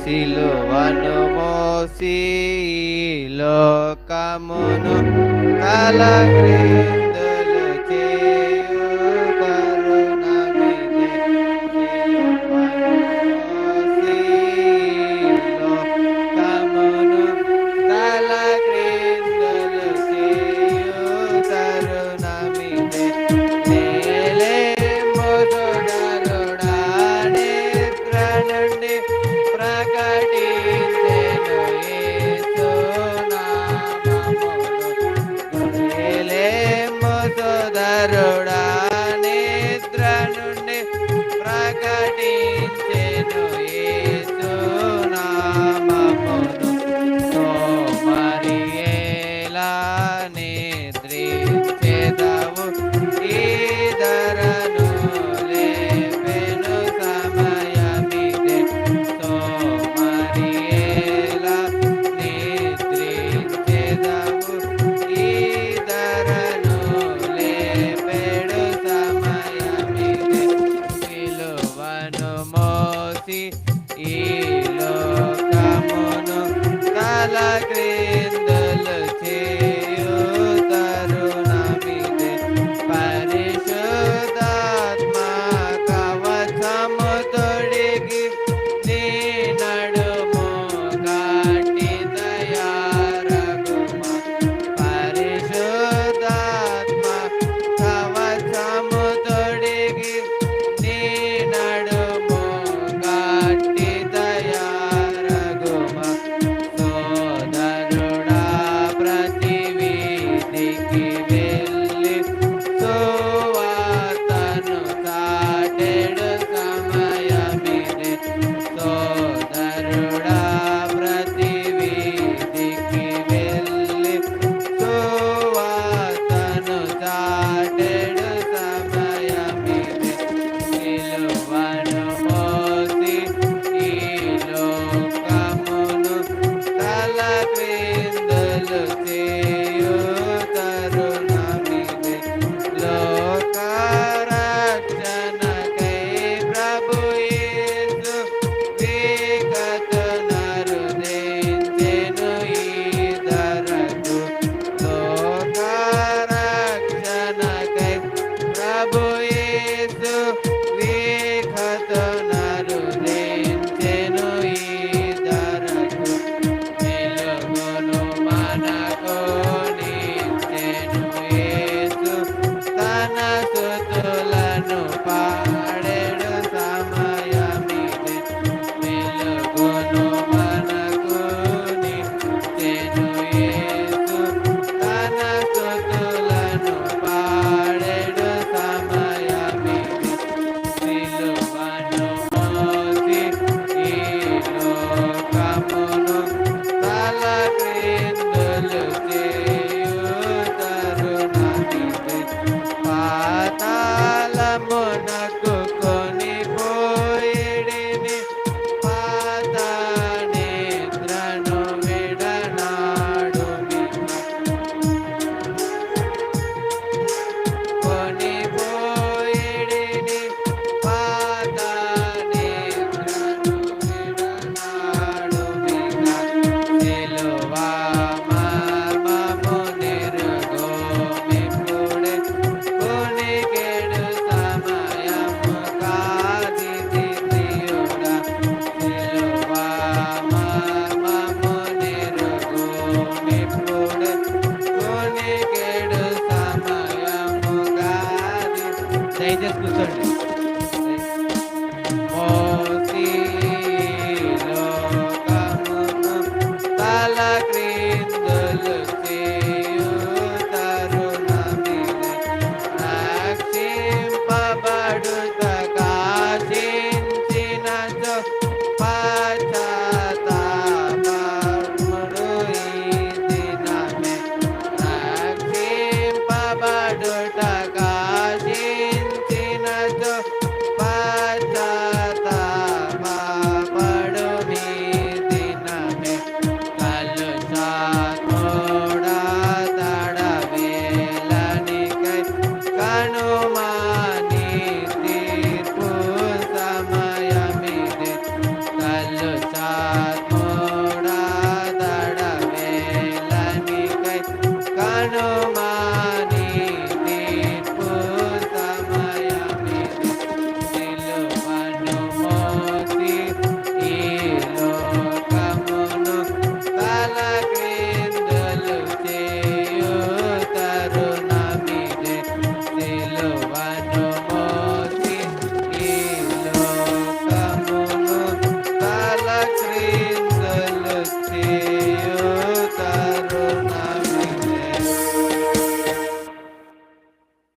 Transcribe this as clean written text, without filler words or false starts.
సిలువను మోసి లోకమును తలక్రిందులు చేయు తరుణమిదే. సిలువను మోసి లోకమును తలక్రిందులు చేయు తరుణమిదే. నేలేము సుడలుడా నిద్ర నుండి ప్రకటించెను యేసు నామమును. నేలేము సోదరుడా నిద్ర నుండి ప్రకటించెను యేసు నామమును. సోమరియేలా నిద్రించెదవు, ఈ ధరను లేపెను సమయమిదే. సోమరియేలా నిద్రించెదవు, ఈ ధరను లేపెడు సమయమిదే. సిలువను మోసి ఈ లోకమును తలక్రిందులు చేయు తరుణమిదే. పరిశుద్ధాత్మ కవచము తొడిగి నీ నడుము కట్టి తయారగుమా. పరిశుద్ధాత్మ కవచము తొడిగి నీ నడుము కట్టి తయారగుమా. సోదరుడా ప్రతి వీధికి వెళ్ళి సువార్తను చాటెడు సమయమిదే. సోదరుడా ప్రతి వీధికి వెళ్ళి సువార్తను చాటెడు సమయమిదే. సిలువను మోసి ఈ లోకమును తలక్రిందులు చేయు తరుణమిదే. లోకరక్షణకై ప్రభు యేసు వికతునరుదించెను ఈ ధరకు. లోకరక్షణకై ప్రభు యేసు వికతునరుదించెను ఈ ధరకు. వెలుగును మనకు నిచ్చెను యేసు, తన స్తుతులను పాడెడు సమయమిదే. వెలుగును మనకు నిచ్చెను యేసు, తన స్తుతులను పాడెడు సమయమిదే. సిలువను మోసి ఈ లోకమును తలక్రిందులు చేయు తరుణమిదే. పాతాళమునకు కొనిపోయిడిని, పాత నిద్రను విడనాడుమి. కొనిపోయిడిని, పాత నిద్రను విడనాడుమిగా. సిలువ మర్మము నెరుగోమిప్పుడే, కొనికెడు సమయము కాదిది ప్రియుడా. సిలువ మర్మము నెరుగోమిప్పుడే, కొనికెడు సమయము కాదిది. దయచేసి కూర్చోండి. మోసి లోకమును తలక్రిందులు చేయు తరుణమిదే. రక్షింపబడుట కాశించినచో పశ్చాత్తాపము